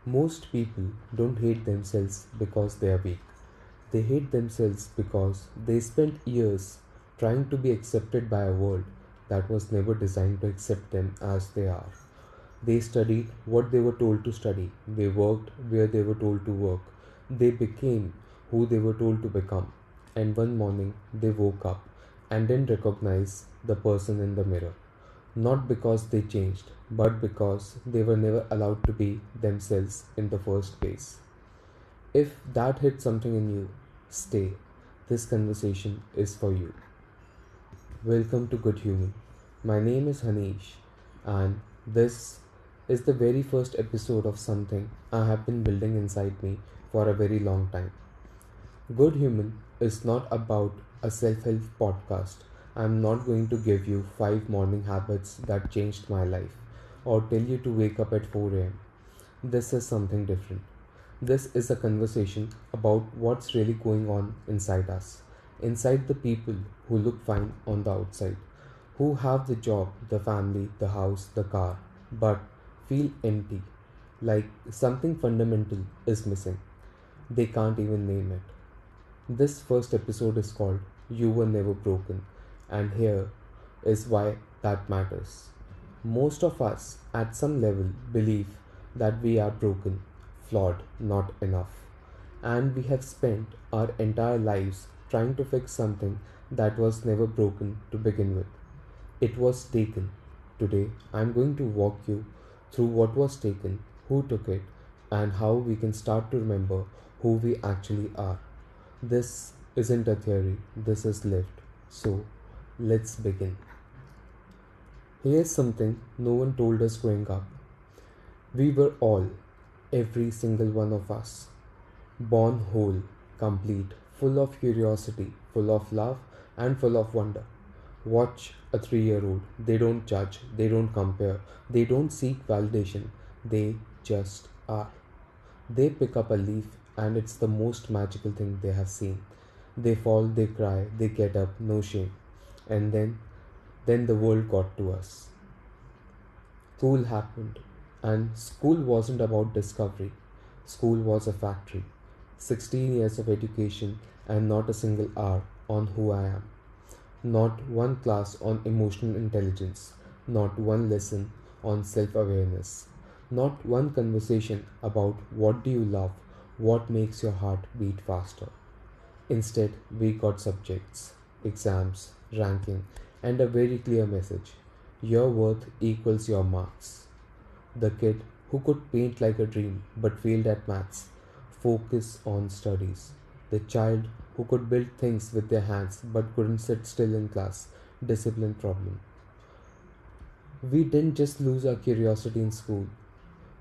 Most people don't hate themselves because they are weak. They hate themselves because they spent years trying to be accepted by a world that was never designed to accept them as they are. They studied what they were told to study. They worked where they were told to work. They became who they were told to become. And one morning they woke up and didn't recognize the person in the mirror. Not because they changed, but because they were never allowed to be themselves in the first place. If that hit something in you, stay. This conversation is for you. Welcome to Good Human. My name is Hanish, and this is the very first episode of something I have been building inside me for a very long time. Good Human is not about a self help podcast. I'm not going to give you 5 morning habits that changed my life or tell you to wake up at 4 a.m. This is something different. This is a conversation about what's really going on inside us, inside the people who look fine on the outside, who have the job, the family, the house, the car, but feel empty, like something fundamental is missing. They can't even name it. This first episode is called You Were Never Broken, and here is why that matters. Most of us, at some level, believe that we are broken, flawed, not enough, and we have spent our entire lives trying to fix something that was never broken to begin with. It was taken. Today, I'm going to walk you through what was taken, who took it, and how we can start to remember who we actually are. This isn't a theory, this is lived. So, let's begin. Here's something no one told us growing up. We were all, every single one of us, born whole, complete, full of curiosity, full of love, and full of wonder. Watch a 3-year-old. They don't judge, they don't compare, they don't seek validation, they just are. They pick up a leaf and it's the most magical thing they have seen. They fall, they cry, they get up, no shame. And then the world got to us. School happened. And school wasn't about discovery. School was a factory. 16 years of education and not a single hour on who I am. Not one class on emotional intelligence. Not one lesson on self awareness. Not one conversation about what do you love, what makes your heart beat faster. Instead, we got subjects, exams, ranking, and a very clear message. Your worth equals your marks. The kid who could paint like a dream but failed at maths, focus on studies. The child who could build things with their hands but couldn't sit still in class, discipline problem. We didn't just lose our curiosity in school,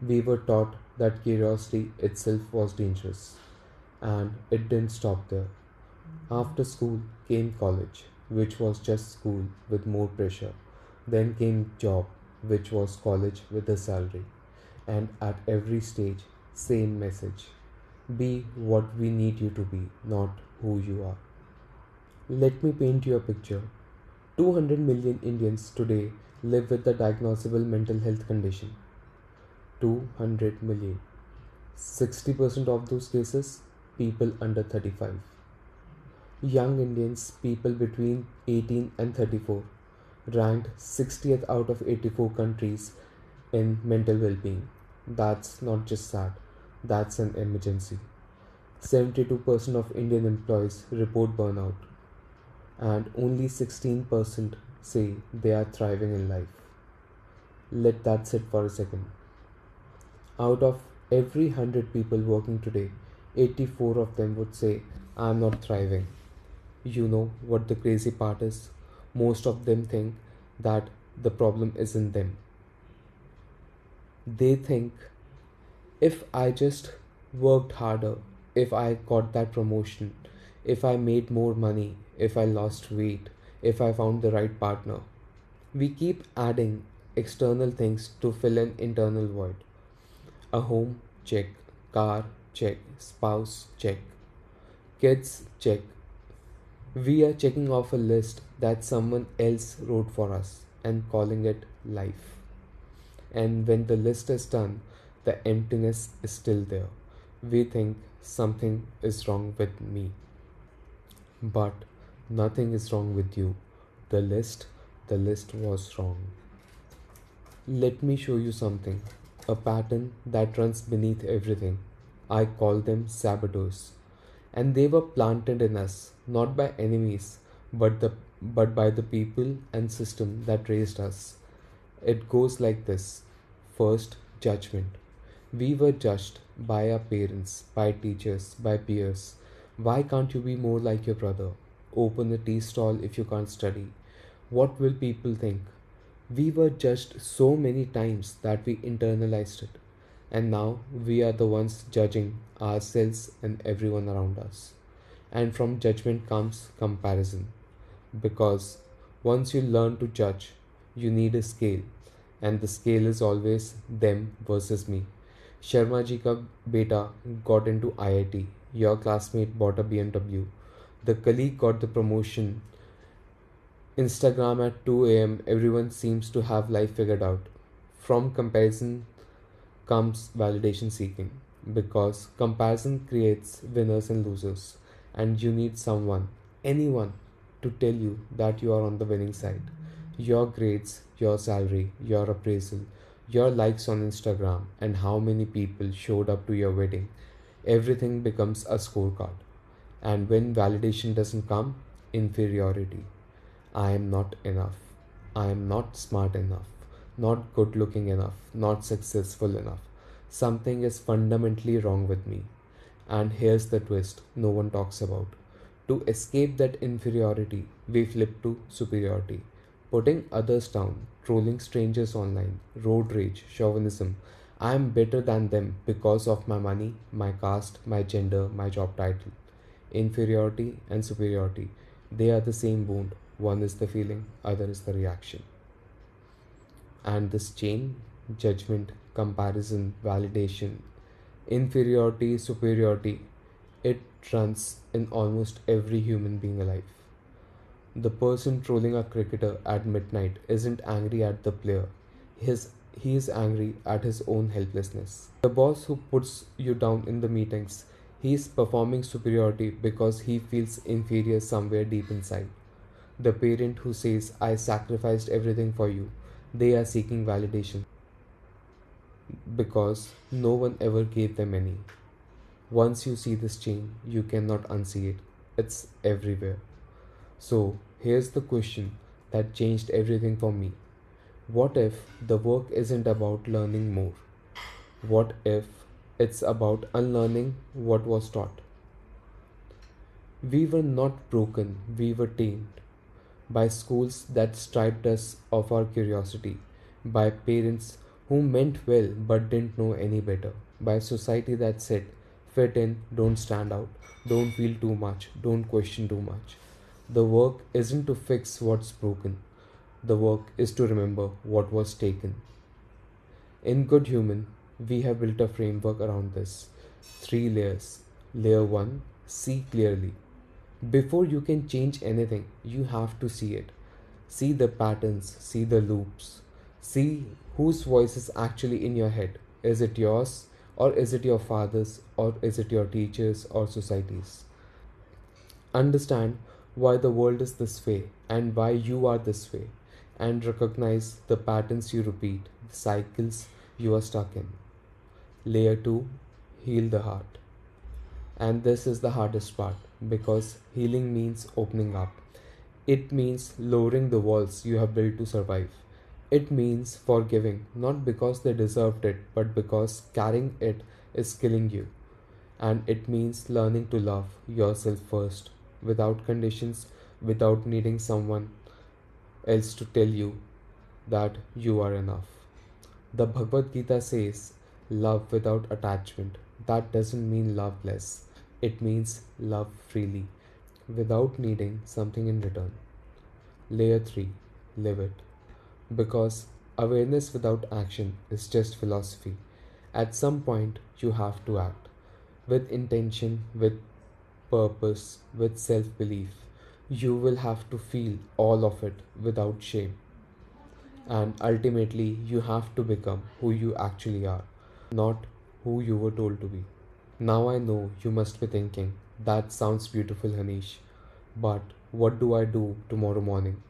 we were taught that curiosity itself was dangerous. And it didn't stop there. After school came college, which was just school with more pressure. Then came job, which was college with a salary. And at every stage, same message. Be what we need you to be, not who you are. Let me paint you a picture. 200 million Indians today live with a diagnosable mental health condition. 200 million. 60% of those cases, people under 35. Young Indians, people between 18 and 34, ranked 60th out of 84 countries in mental well being. That's not just sad, that's an emergency. 72% of Indian employees report burnout, and only 16% say they are thriving in life. Let that sit for a second. Out of every 100 people working today, 84 of them would say, I'm not thriving. You know what the crazy part is? Most of them think that the problem isn't them. They think if I just worked harder, if I got that promotion, if I made more money, if I lost weight, if I found the right partner, we keep adding external things to fill an internal void. A home, check. Car, check. Spouse, check. Kids, check. We are checking off a list that someone else wrote for us and calling it life. And when the list is done, the emptiness is still there. We think something is wrong with me, but nothing is wrong with you. The list, the list was wrong. Let me show you something. A pattern that runs beneath everything. I call them saboteurs. And they were planted in us, not by enemies, but by the people and system that raised us. It goes like this. First, judgment. We were judged by our parents, by teachers, by peers. Why can't you be more like your brother? Open a tea stall if you can't study. What will people think? We were judged so many times that we internalized it. And now we are the ones judging ourselves and everyone around us. And from judgment comes comparison. Because once you learn to judge, you need a scale. And the scale is always them versus me. Sharma ji ka beta got into IIT. Your classmate bought a BMW. The colleague got the promotion. Instagram at 2 a.m. Everyone seems to have life figured out. From comparison comes validation seeking because comparison creates winners and losers, and you need someone, anyone, to tell you that you are on the winning side. Your grades, your salary, your appraisal, your likes on Instagram, and how many people showed up to your wedding, everything becomes a scorecard. And when validation doesn't come, inferiority. I am not enough. I am not smart enough, not good looking enough, not successful enough. Something is fundamentally wrong with me. And here's the twist no one talks about. To escape that inferiority, we flip to superiority. Putting others down, trolling strangers online, road rage, chauvinism. I am better than them because of my money, my caste, my gender, my job title. Inferiority and superiority, they are the same wound. One is the feeling, other is the reaction. And this chain, judgment, comparison, validation, inferiority, superiority, it runs in almost every human being alive. The person trolling a cricketer at midnight isn't angry at the player. He is angry at his own helplessness. The boss who puts you down in the meetings, he is performing superiority because he feels inferior somewhere deep inside. The parent who says, I sacrificed everything for you, they are seeking validation because no one ever gave them any. Once you see this chain, you cannot unsee it. It's everywhere. So, here's the question that changed everything for me. What if the work isn't about learning more? What if it's about unlearning what was taught? We were not broken, we were tamed by schools that stripped us of our curiosity, by parents who meant well but didn't know any better, by society that said, fit in, don't stand out, don't feel too much, don't question too much. The work isn't to fix what's broken, the work is to remember what was taken. In Good Human, we have built a framework around this. 3 layers. Layer 1, see clearly. Before you can change anything, you have to see it. See the patterns, see the loops. See whose voice is actually in your head. Is it yours, or is it your father's, or is it your teacher's or society's? Understand why the world is this way and why you are this way, and recognize the patterns you repeat, the cycles you are stuck in. Layer 2, heal the heart. And this is the hardest part because healing means opening up. It means lowering the walls you have built to survive. It means forgiving, not because they deserved it, but because carrying it is killing you. And it means learning to love yourself first, without conditions, without needing someone else to tell you that you are enough. The Bhagavad Gita says, love without attachment. That doesn't mean love less. It means love freely, without needing something in return. Layer 3, live it. Because awareness without action is just philosophy. At some point, you have to act with intention, with purpose, with self belief. You will have to feel all of it without shame. And ultimately, you have to become who you actually are. not who you were told to be. Now I know you must be thinking, that sounds beautiful, Hanish, but what do I do tomorrow morning?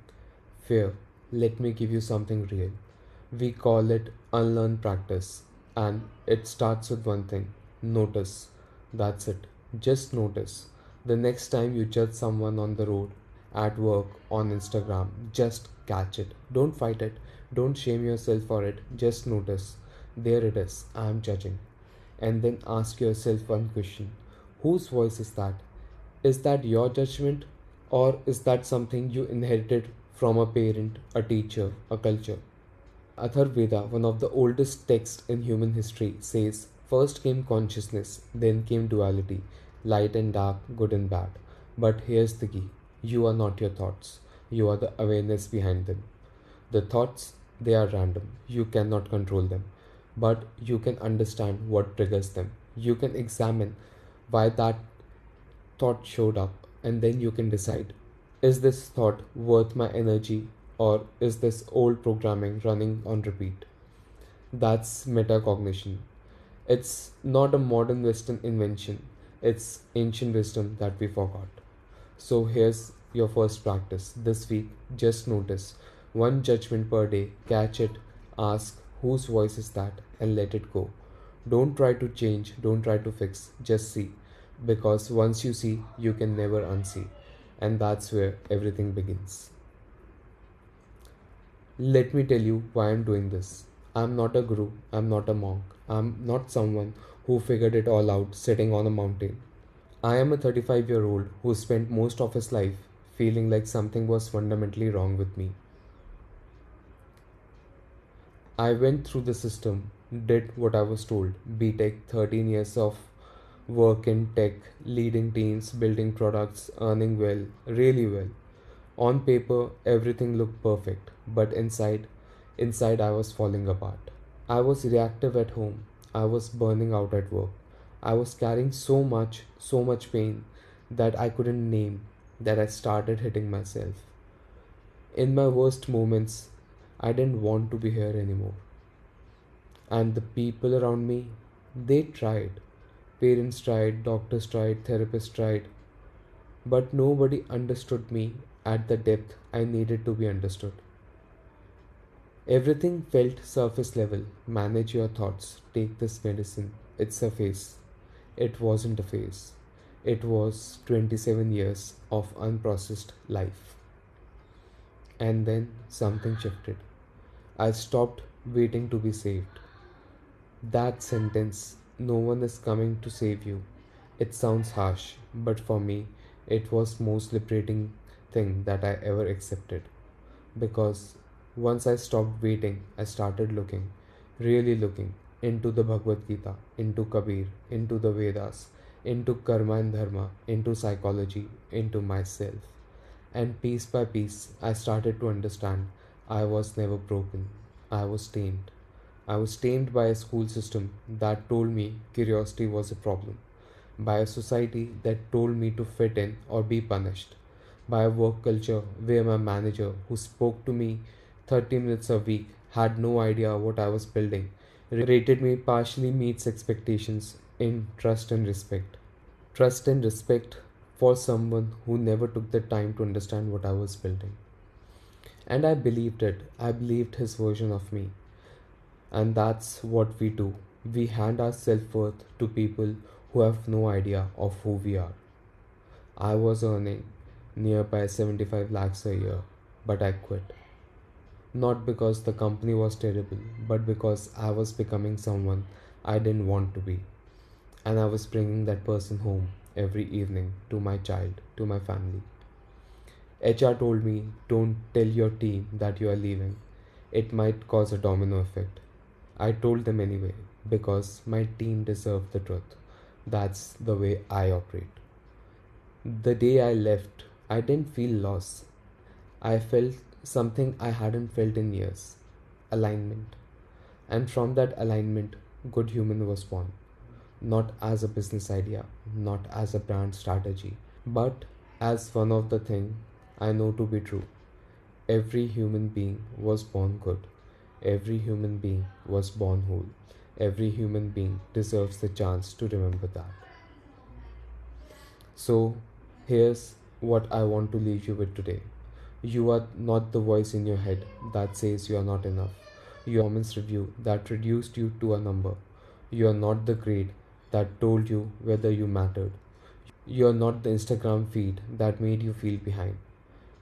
Fear, let me give you something real. We call it unlearned practice, and it starts with one thing: notice. That's it. Just notice. The next time you judge someone on the road, at work, on Instagram, just catch it. Don't fight it. Don't shame yourself for it. Just notice. There it is. I am judging. And then ask yourself one question: whose voice is that? Is that your judgment, or is that something you inherited from a parent, a teacher, a culture? Atharva Veda, one of the oldest texts in human history, says first came consciousness, then came duality, light and dark, good and bad. But here's the key: you are not your thoughts, you are the awareness behind them. The thoughts, they are random, you cannot control them, but you can understand what triggers them. You can examine why that thought showed up, and then you can decide, is this thought worth my energy, or is this old programming running on repeat? That's metacognition. It's not a modern Western invention, it's ancient wisdom that we forgot. So here's your first practice this week: just notice one judgment per day, catch it, ask whose voice is that, and let it go. Don't try to change, don't try to fix, just see. Because once you see, you can never unsee. And that's where everything begins. Let me tell you why I'm doing this. I'm not a guru, I'm not a monk, I'm not someone who figured it all out sitting on a mountain. I am a 35-year-old who spent most of his life feeling like something was fundamentally wrong with me. I went through the system, did what I was told: BTech, 13 years of work in tech, leading teams, building products, earning well, really well. On paper, everything looked perfect, but inside I was falling apart. I was reactive at home. I was burning out at work. I was carrying so much pain that I couldn't name, that I started hitting myself. In my worst moments, I didn't want to be here anymore. And the people around me, they tried. Parents tried, doctors tried, therapists tried, but nobody understood me at the depth I needed to be understood. Everything felt surface level. Manage your thoughts, take this medicine. It's a phase. It wasn't a phase. It was 27 years of unprocessed life. And then something shifted. I stopped waiting to be saved. That sentence, no one is coming to save you, it sounds harsh, but for me, it was most liberating thing that I ever accepted. Because once I stopped waiting, I started looking, really looking, into the Bhagavad Gita, into Kabir, into the Vedas, into karma and dharma, into psychology, into myself. And piece by piece, I started to understand I was never broken. I was tamed. I was tamed by a school system that told me curiosity was a problem, by a society that told me to fit in or be punished, by a work culture where my manager, who spoke to me 30 minutes a week, had no idea what I was building, rated me partially meets expectations in trust and respect. Trust and respect for someone who never took the time to understand what I was building. And I believed it. I believed his version of me. And that's what we do. We hand our self worth to people who have no idea of who we are. I was earning nearby 75 lakhs a year, but I quit. Not because the company was terrible, but because I was becoming someone I didn't want to be. And I was bringing that person home every evening to my child, to my family. HR told me, don't tell your team that you are leaving. It might cause a domino effect. I told them anyway because my team deserved the truth. That's the way I operate. The day I left, I didn't feel loss. I felt something I hadn't felt in years: alignment. And from that alignment, Good Human was born. Not as a business idea, not as a brand strategy, but as one of the things I know to be true. Every human being was born good. Every human being was born whole. Every human being deserves the chance to remember that. So, here's what I want to leave you with today. You are not the voice in your head that says you are not enough. You are not the performance review that reduced you to a number. You are not the grade that told you whether you mattered. You are not the Instagram feed that made you feel behind.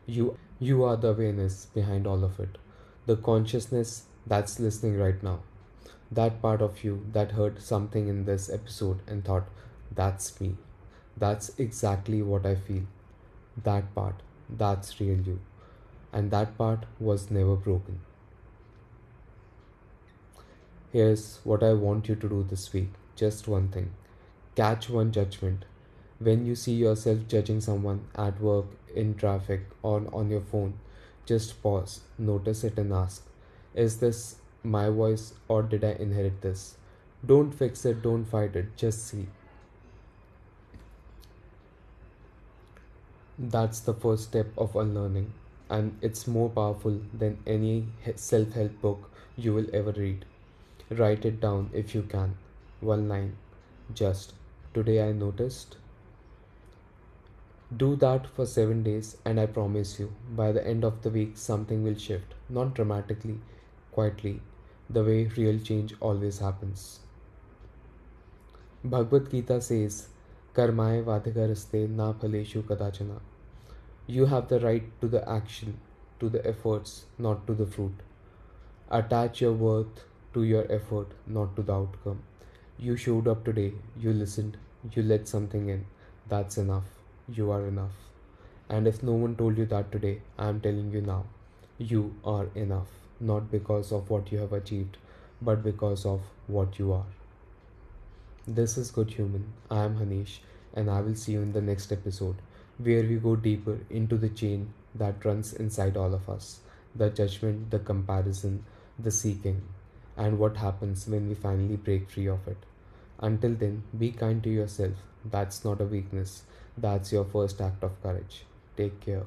You are the awareness behind all of it. The consciousness that's listening right now. That part of you that heard something in this episode and thought, that's me. That's exactly what I feel. That part, that's real you. And that part was never broken. Here's what I want you to do this week. Just one thing. Catch one judgment. When you see yourself judging someone at work, in traffic, or on your phone, just pause, notice it, and ask, is this my voice or did I inherit this? Don't fix it, don't fight it, just see. That's the first step of unlearning, and it's more powerful than any self help book you will ever read. Write it down if you can. One line. Just, today I noticed. Do that for 7 days, and I promise you, by the end of the week, something will shift. Not dramatically, quietly, the way real change always happens. Bhagavad Gita says, Karmaye vadhikaraste na phaleshu kadachana. You have the right to the action, to the efforts, not to the fruit. Attach your worth to your effort, not to the outcome. You showed up today, you listened, you let something in. That's enough. You are enough. And if no one told you that today, I am telling you now. You are enough. Not because of what you have achieved, but because of what you are. This is Good Human. I am Hanish, and I will see you in the next episode where we go deeper into the chain that runs inside all of us, the judgment, the comparison, the seeking, and what happens when we finally break free of it. Until then, be kind to yourself. That's not a weakness, that's your first act of courage. Take care.